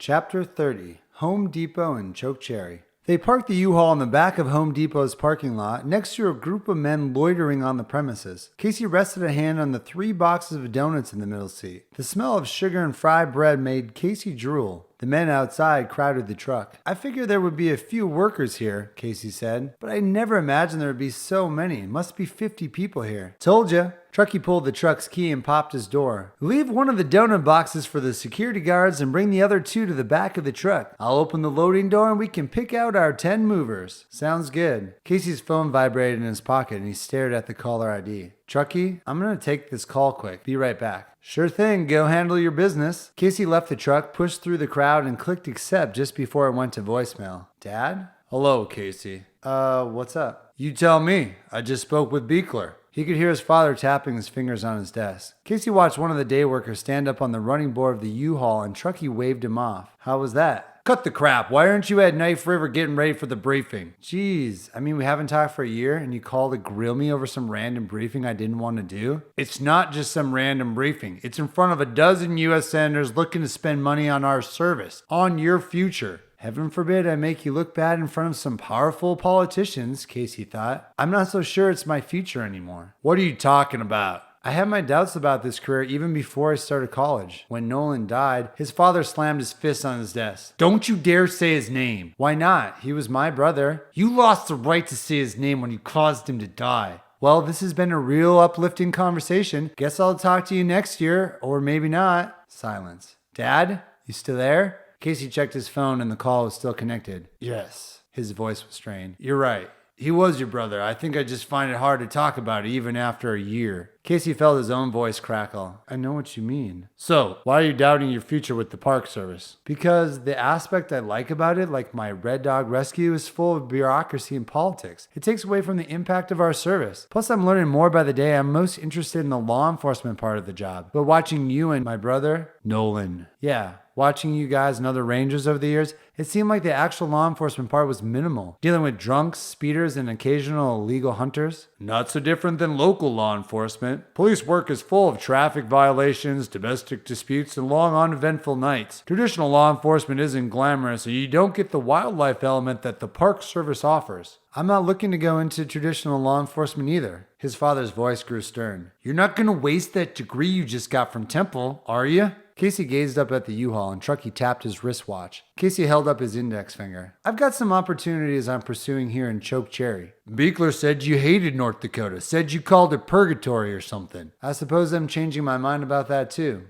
Chapter 30, Home Depot and Chokecherry. They parked the U-Haul in the back of Home Depot's parking lot next to a group of men loitering on the premises. Casey rested a hand on the 3 boxes of donuts in the middle seat. The smell of sugar and fried bread made Casey drool. The men outside crowded the truck. I figured there would be a few workers here, Casey said, but I never imagined there would be so many. It must be 50 people here. Told ya. Truckee pulled the truck's key and popped his door. Leave one of the donut boxes for the security guards and bring the other 2 to the back of the truck. I'll open the loading door and we can pick out our 10 movers. Sounds good. Casey's phone vibrated in his pocket and he stared at the caller ID. Truckee, I'm going to take this call quick. Be right back. Sure thing, go handle your business. Casey left the truck, pushed through the crowd, and clicked accept just before it went to voicemail. Dad? Hello, Casey. What's up? You tell me. I just spoke with Beekler. He could hear his father tapping his fingers on his desk. Casey watched one of the day workers stand up on the running board of the U-Haul and Truckee waved him off. How was that? Cut the crap. Why aren't you at Knife River getting ready for the briefing? Jeez, I mean, we haven't talked for a year and you called to grill me over some random briefing I didn't want to do? It's not just some random briefing. It's in front of a dozen U.S. senators looking to spend money on our service, on your future. Heaven forbid I make you look bad in front of some powerful politicians, Casey thought. I'm not so sure it's my future anymore. What are you talking about? I had my doubts about this career even before I started college. When Nolan died, his father slammed his fist on his desk. Don't you dare say his name. Why not? He was my brother. You lost the right to say his name when you caused him to die. Well, this has been a real uplifting conversation. Guess I'll talk to you next year, or maybe not. Silence. Dad, you still there? Casey checked his phone and the call was still connected. Yes. His voice was strained. You're right. He was your brother. I think I just find it hard to talk about it even after a year. Casey felt his own voice crackle. I know what you mean. So, why are you doubting your future with the Park Service? Because the aspect I like about it, like my Red Dog Rescue, is full of bureaucracy and politics. It takes away from the impact of our service. Plus, I'm learning more by the day. I'm most interested in the law enforcement part of the job. But watching you and my brother, Nolan. Yeah. Watching you guys and other rangers over the years, it seemed like the actual law enforcement part was minimal. Dealing with drunks, speeders, and occasional illegal hunters. Not so different than local law enforcement. Police work is full of traffic violations, domestic disputes, and long uneventful nights. Traditional law enforcement isn't glamorous, and you don't get the wildlife element that the Park Service offers. I'm not looking to go into traditional law enforcement either. His father's voice grew stern. You're not going to waste that degree you just got from Temple, are you? Casey gazed up at the U-Haul and Truckee tapped his wristwatch. Casey held up his index finger. I've got some opportunities I'm pursuing here in Chokecherry. Beekler said you hated North Dakota, said you called it purgatory or something. I suppose I'm changing my mind about that too.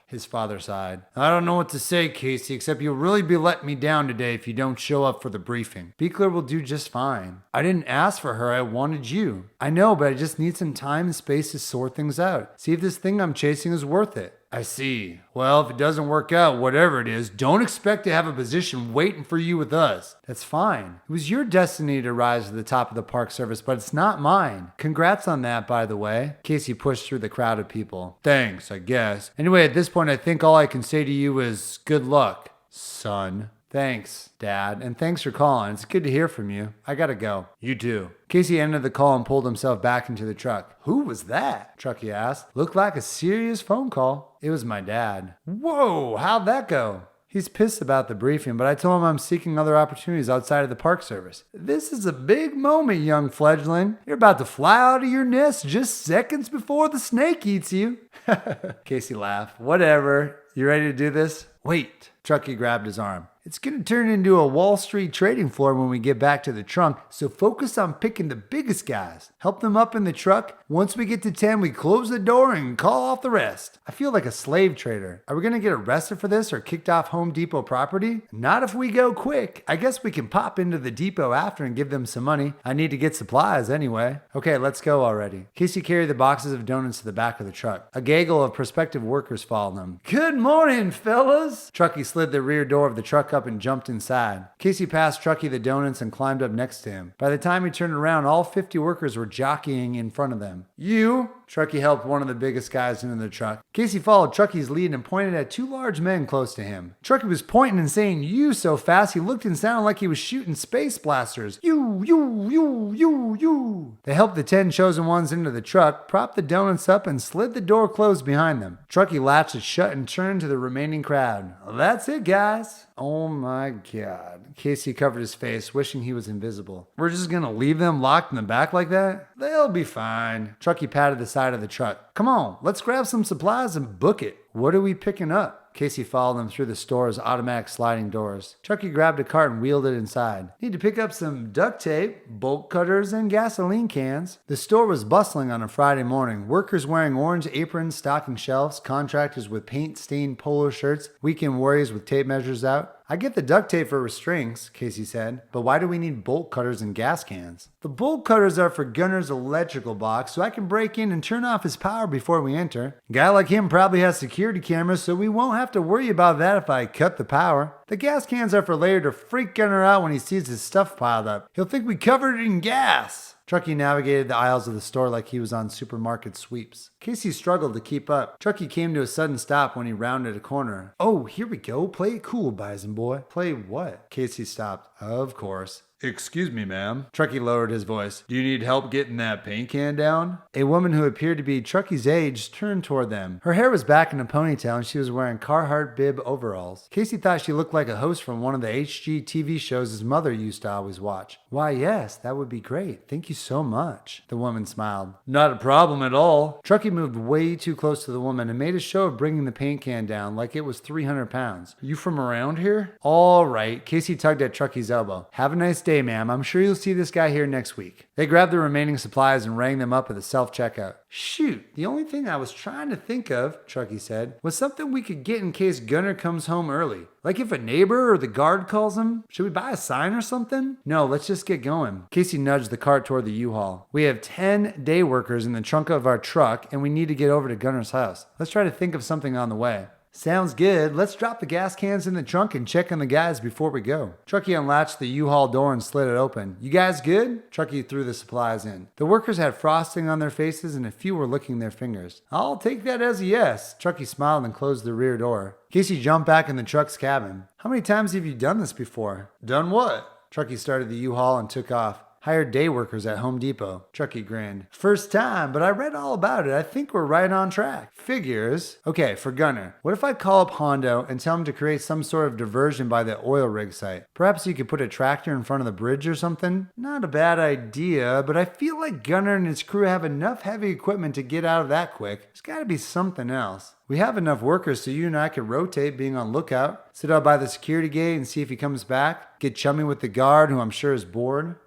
His father sighed. I don't know what to say, Casey, except you'll really be letting me down today if you don't show up for the briefing. Beekler will do just fine. I didn't ask for her, I wanted you. I know, but I just need some time and space to sort things out. See if this thing I'm chasing is worth it. I see. Well, if it doesn't work out, whatever it is, don't expect to have a position waiting for you with us. That's fine. It was your destiny to rise to the top of the Park Service, but it's not mine. Congrats on that, by the way. Casey pushed through the crowd of people. Thanks, I guess. Anyway, at this point, I think all I can say to you is good luck, son. Thanks, Dad, and thanks for calling. It's good to hear from you. I gotta go. You too. Casey ended the call and pulled himself back into the truck. Who was that? Truckee asked. Looked like a serious phone call. It was my dad. Whoa, how'd that go? He's pissed about the briefing, but I told him I'm seeking other opportunities outside of the Park Service. This is a big moment, young fledgling. You're about to fly out of your nest just seconds before the snake eats you. Casey laughed. Whatever. You ready to do this? Wait. Truckee grabbed his arm. It's going to turn into a Wall Street trading floor when we get back to the trunk, so focus on picking the biggest guys. Help them up in the truck. Once we get to 10, we close the door and call off the rest. I feel like a slave trader. Are we going to get arrested for this or kicked off Home Depot property? Not if we go quick. I guess we can pop into the depot after and give them some money. I need to get supplies anyway. Okay, let's go already. Casey carried the boxes of donuts to the back of the truck. A gaggle of prospective workers followed them. Good morning, fellas. Truckee slid the rear door of the truck up and jumped inside. Casey passed Truckee the donuts and climbed up next to him. By the time he turned around, all 50 workers were jockeying in front of them. You? Truckee helped one of the biggest guys into the truck. Casey followed Truckee's lead and pointed at two large men close to him. Truckee was pointing and saying "you" so fast he looked and sounded like he was shooting space blasters. You, you, you, you, you. They helped the 10 chosen ones into the truck, propped the donuts up, and slid the door closed behind them. Truckee latched it shut and turned to the remaining crowd. "That's it, guys." Oh my God. Casey covered his face, wishing he was invisible. "We're just gonna leave them locked in the back like that? They'll be fine." Truckee patted the side of the truck. "Come on, let's grab some supplies and book it." "What are we picking up?" Casey followed them through the store's automatic sliding doors. Truckee grabbed a cart and wheeled it inside. "Need to pick up some duct tape, bolt cutters, and gasoline cans." The store was bustling on a Friday morning. Workers wearing orange aprons stocking shelves, contractors with paint-stained polo shirts, weekend warriors with tape measures out. "I get the duct tape for restraints," Casey said, "but why do we need bolt cutters and gas cans?" "The bolt cutters are for Gunner's electrical box, so I can break in and turn off his power before we enter. A guy like him probably has security cameras, so we won't have to worry about that if I cut the power. The gas cans are for later to freak Gunner out when he sees his stuff piled up. He'll think we covered it in gas." Truckee navigated the aisles of the store like he was on supermarket sweeps. Casey struggled to keep up. Truckee came to a sudden stop when he rounded a corner. "Oh, here we go. Play it cool, Bison boy." "Play what?" Casey stopped. "Of course." "Excuse me, ma'am." Truckee lowered his voice. "Do you need help getting that paint can down?" A woman who appeared to be Truckee's age turned toward them. Her hair was back in a ponytail and she was wearing Carhartt bib overalls. Casey thought she looked like a host from one of the HGTV shows his mother used to always watch. "Why, yes, that would be great. Thank you so much." The woman smiled. "Not a problem at all." Truckee moved way too close to the woman and made a show of bringing the paint can down like it was 300 pounds. "You from around here?" "All right." Casey tugged at Truckee's elbow. "Have a nice day, ma'am. I'm sure you'll see this guy here next week." They grabbed the remaining supplies and rang them up at the self-checkout. "Shoot, the only thing I was trying to think of," Truckee said, "was something we could get in case Gunner comes home early. Like if a neighbor or the guard calls him. Should we buy a sign or something?" "No, let's just get going." Casey nudged the cart toward the U-Haul. "We have 10 day workers in the trunk of our truck and we need to get over to Gunner's house. Let's try to think of something on the way." "Sounds good. Let's drop the gas cans in the trunk and check on the guys before we go." Truckee unlatched the U-Haul door and slid it open. "You guys good?" Truckee threw the supplies in. The workers had frosting on their faces and a few were licking their fingers. "I'll take that as a yes." Truckee smiled and closed the rear door. Casey jumped back in the truck's cabin. "How many times have you done this before?" "Done what?" Truckee started the U-Haul and took off. "Hired day workers at Home Depot." Truckee grinned. "First time, but I read all about it. I think we're right on track." "Figures." "Okay, for Gunner, what if I call up Hondo and tell him to create some sort of diversion by the oil rig site? Perhaps you could put a tractor in front of the bridge or something?" "Not a bad idea, but I feel like Gunner and his crew have enough heavy equipment to get out of that quick. There's gotta be something else." "We have enough workers so you and I could rotate being on lookout. Sit out by the security gate and see if he comes back. Get chummy with the guard who I'm sure is bored."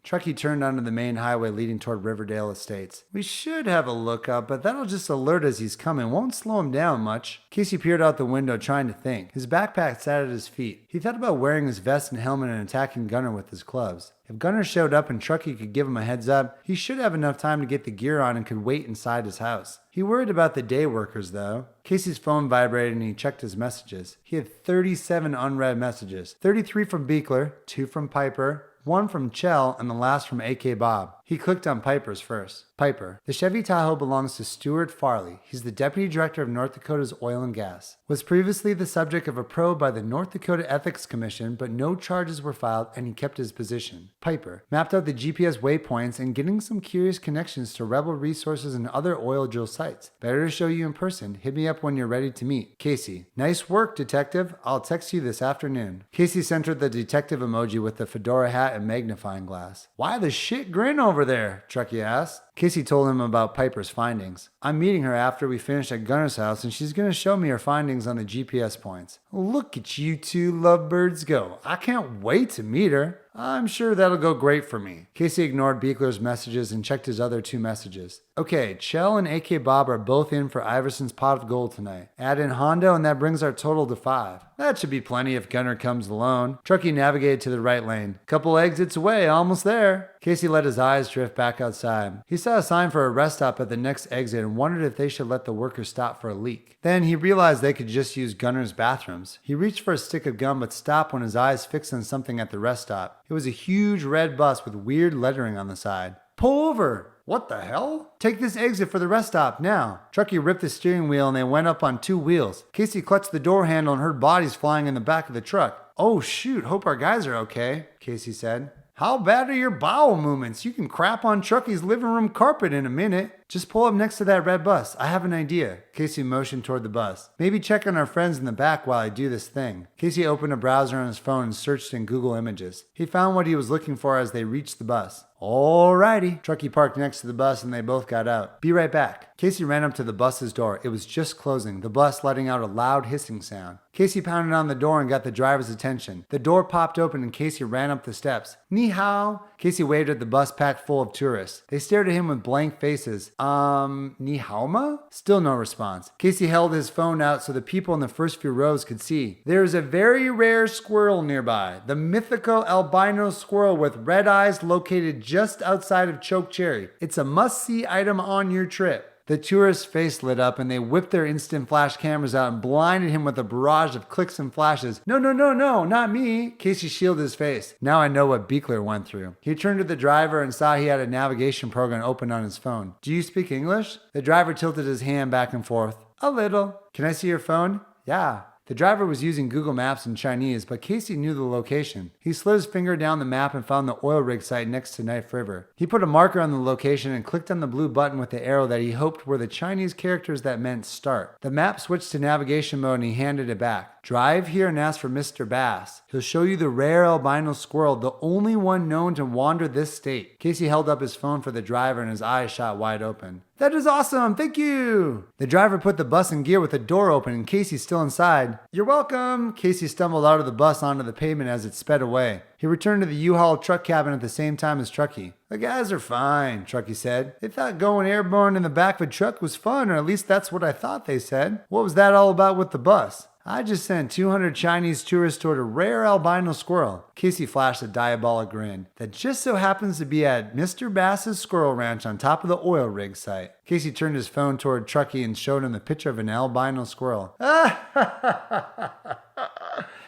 Truckee turned onto the main highway leading toward Riverdale Estates. "We should have a lookout, but that'll just alert as he's coming. Won't slow him down much." Casey peered out the window trying to think. His backpack sat at his feet. He thought about wearing his vest and helmet and attacking Gunner with his clubs. If Gunner showed up and Truckee could give him a heads up, he should have enough time to get the gear on and could wait inside his house. He worried about the day workers, though. Casey's phone vibrated and he checked his messages. He had 37 unread messages. 33 from Beekler, 2 from Piper, 1 from Chell, and the last from AK Bob. He clicked on Piper's first. "Piper, the Chevy Tahoe belongs to Stuart Farley. He's the Deputy Director of North Dakota's Oil and Gas. Was previously the subject of a probe by the North Dakota Ethics Commission, but no charges were filed and he kept his position. Piper, mapped out the GPS waypoints and getting some curious connections to rebel resources and other oil drill sites. Better to show you in person. Hit me up when you're ready to meet. Casey." "Nice work, detective. I'll text you this afternoon." Casey centered the detective emoji with the fedora hat and magnifying glass. "Why the shit grin over there?" Truckee asked. Casey told him about Piper's findings. "I'm meeting her after we finish at Gunner's house and she's going to show me her findings on the GPS points." "Look at you two lovebirds go. I can't wait to meet her." "I'm sure that'll go great for me." Casey ignored Beekler's messages and checked his other 2 messages. "Okay, Chell and AK Bob are both in for Iverson's pot of gold tonight. Add in Hondo and that brings our total to 5. That should be plenty if Gunner comes alone." Truckee navigated to the right lane. "Couple exits away, almost there." Casey let his eyes drift back outside. He saw a sign for a rest stop at the next exit and wondered if they should let the workers stop for a leak. Then he realized they could just use Gunner's bathrooms. He reached for a stick of gum but stopped when his eyes fixed on something at the rest stop. It was a huge red bus with weird lettering on the side. "Pull over!" What the hell? Take this exit for the rest stop now. Truckee ripped the steering wheel and they went up on 2 wheels. Casey clutched the door handle and heard bodies flying in the back of the truck. Oh shoot, hope our guys are okay, Casey said. How bad are your bowel movements? You can crap on Truckee's living room carpet in a minute. Just pull up next to that red bus. I have an idea. Casey motioned toward the bus. Maybe check on our friends in the back while I do this thing. Casey opened a browser on his phone and searched in Google Images. He found what he was looking for as they reached the bus. Alrighty. Truckee parked next to the bus and they both got out. Be right back. Casey ran up to the bus's door. It was just closing, the bus letting out a loud hissing sound. Casey pounded on the door and got the driver's attention. The door popped open and Casey ran up the steps. Ni hao. Casey waved at the bus packed full of tourists. They stared at him with blank faces. Ni hao ma? Still no response. Casey held his phone out so the people in the first few rows could see. There's a very rare squirrel nearby. The mythical albino squirrel with red eyes located just outside of Chokecherry. It's a must-see item on your trip. The tourist's face lit up and they whipped their instant flash cameras out and blinded him with a barrage of clicks and flashes. No, not me. Casey shielded his face. Now I know what Beekler went through. He turned to the driver and saw he had a navigation program open on his phone. Do you speak English? The driver tilted his hand back and forth. A little. Can I see your phone? Yeah. The driver was using Google Maps in Chinese, but Casey knew the location. He slid his finger down the map and found the oil rig site next to Knife River. He put a marker on the location and clicked on the blue button with the arrow that he hoped were the Chinese characters that meant start. The map switched to navigation mode and he handed it back. Drive here and ask for Mr. Bass. He'll show you the rare albino squirrel, the only one known to wander this state. Casey held up his phone for the driver and his eyes shot wide open. That is awesome, thank you! The driver put the bus in gear with the door open and Casey still inside. You're welcome! Casey stumbled out of the bus onto the pavement as it sped away. He returned to the U-Haul truck cabin at the same time as Truckee. The guys are fine, Truckee said. They thought going airborne in the back of a truck was fun, or at least that's what I thought they said. What was that all about with the bus? I just sent 200 Chinese tourists toward a rare albino squirrel. Casey flashed a diabolic grin that just so happens to be at Mr. Bass's squirrel ranch on top of the oil rig site. Casey turned his phone toward Truckee and showed him the picture of an albino squirrel.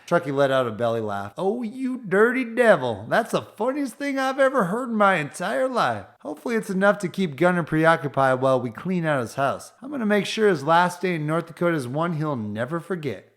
Truckee let out a belly laugh. Oh, you dirty devil. That's the funniest thing I've ever heard in my entire life. Hopefully it's enough to keep Gunner preoccupied while we clean out his house. I'm going to make sure his last day in North Dakota is one he'll never forget.